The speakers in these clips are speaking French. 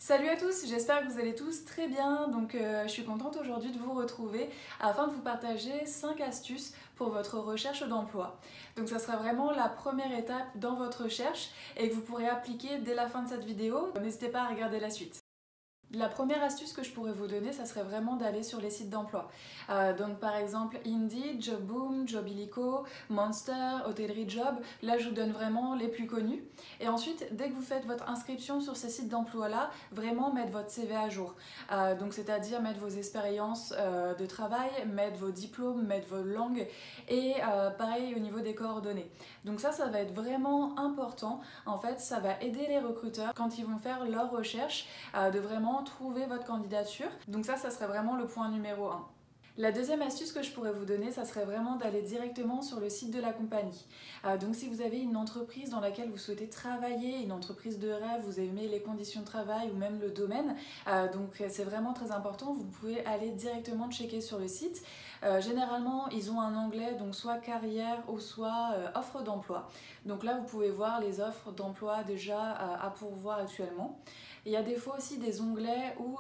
Salut à tous, j'espère que vous allez tous très bien. Je suis contente aujourd'hui de vous retrouver afin de vous partager 5 astuces pour votre recherche d'emploi. Donc ça sera vraiment la première étape dans votre recherche et que vous pourrez appliquer dès la fin de cette vidéo. N'hésitez pas à regarder la suite. La première astuce que je pourrais vous donner, ça serait vraiment d'aller sur les sites d'emploi. Donc par exemple Indeed, Jobboom, Jobilico, Monster, Hotellerie Job. Là je vous donne vraiment les plus connus. Et ensuite, dès que vous faites votre inscription sur ces sites d'emploi-là, vraiment mettre votre CV à jour. Donc c'est-à-dire mettre vos expériences de travail, mettre vos diplômes, mettre vos langues et pareil au niveau des coordonnées. Donc ça va être vraiment important. En fait, ça va aider les recruteurs quand ils vont faire leur recherche de vraiment trouver votre candidature. Donc ça serait vraiment le point numéro 1. La deuxième astuce que je pourrais vous donner, ça serait vraiment d'aller directement sur le site de la compagnie. Donc si vous avez une entreprise dans laquelle vous souhaitez travailler, une entreprise de rêve, vous aimez les conditions de travail ou même le domaine, donc c'est vraiment très important, vous pouvez aller directement checker sur le site. Généralement, ils ont un onglet, donc soit carrière ou soit offre d'emploi. Donc là, vous pouvez voir les offres d'emploi déjà à pourvoir actuellement. Il y a des fois aussi des onglets où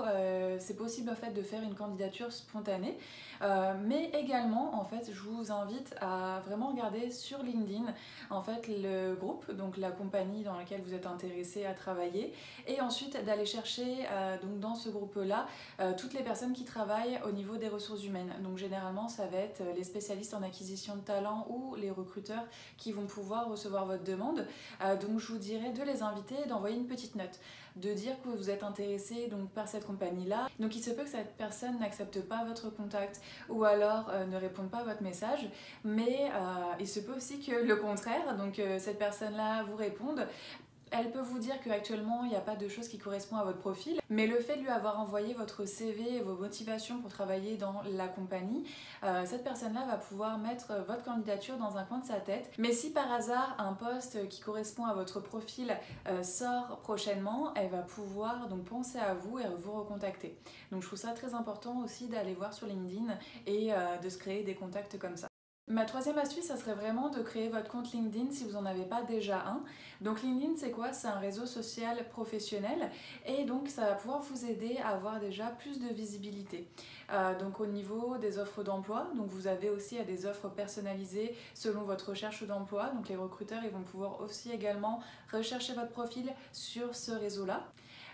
c'est possible en fait de faire une candidature spontanée, mais également en fait je vous invite à vraiment regarder sur LinkedIn en fait le groupe, donc la compagnie dans laquelle vous êtes intéressé à travailler, et ensuite d'aller chercher donc dans ce groupe-là toutes les personnes qui travaillent au niveau des ressources humaines. Donc généralement ça va être les spécialistes en acquisition de talent ou les recruteurs qui vont pouvoir recevoir votre demande. Donc je vous dirais de les inviter et d'envoyer une petite note, de dire que vous êtes intéressé donc par cette compagnie-là. Donc il se peut que cette personne n'accepte pas votre contact ou alors ne réponde pas à votre message, mais il se peut aussi que le contraire, donc cette personne-là vous réponde. Elle peut vous dire qu'actuellement il n'y a pas de choses qui correspondent à votre profil, mais le fait de lui avoir envoyé votre CV et vos motivations pour travailler dans la compagnie, cette personne-là va pouvoir mettre votre candidature dans un coin de sa tête. Mais si par hasard un poste qui correspond à votre profil sort prochainement, elle va pouvoir donc penser à vous et vous recontacter. Donc je trouve ça très important aussi d'aller voir sur LinkedIn et de se créer des contacts comme ça. Ma troisième astuce, ça serait vraiment de créer votre compte LinkedIn si vous n'en avez pas déjà un. Donc LinkedIn, c'est quoi? C'est un réseau social professionnel et donc ça va pouvoir vous aider à avoir déjà plus de visibilité. Donc au niveau des offres d'emploi, donc vous avez aussi des offres personnalisées selon votre recherche d'emploi. Donc les recruteurs, ils vont pouvoir aussi également rechercher votre profil sur ce réseau-là.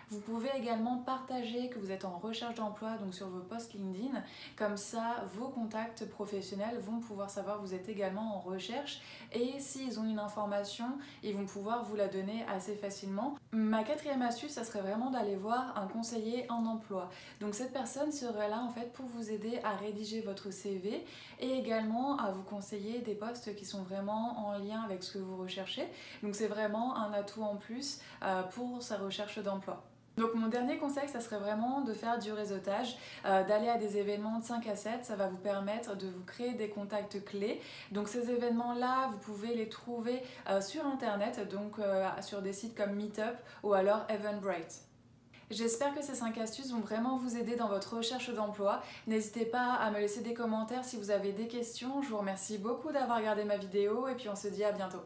Vous pouvez également partager que vous êtes en recherche d'emploi donc sur vos posts LinkedIn, comme ça vos contacts professionnels vont pouvoir savoir que vous êtes également en recherche et s'ils ont une information, ils vont pouvoir vous la donner assez facilement. Ma quatrième astuce, ça serait vraiment d'aller voir un conseiller en emploi. Donc cette personne serait là en fait pour vous aider à rédiger votre CV et également à vous conseiller des postes qui sont vraiment en lien avec ce que vous recherchez. Donc c'est vraiment un atout en plus pour sa recherche d'emploi. Donc mon dernier conseil, ça serait vraiment de faire du réseautage, d'aller à des événements de 5 à 7, ça va vous permettre de vous créer des contacts clés. Donc ces événements-là, vous pouvez les trouver sur internet, donc sur des sites comme Meetup ou alors Eventbrite. J'espère que ces 5 astuces vont vraiment vous aider dans votre recherche d'emploi. N'hésitez pas à me laisser des commentaires si vous avez des questions. Je vous remercie beaucoup d'avoir regardé ma vidéo et puis on se dit à bientôt.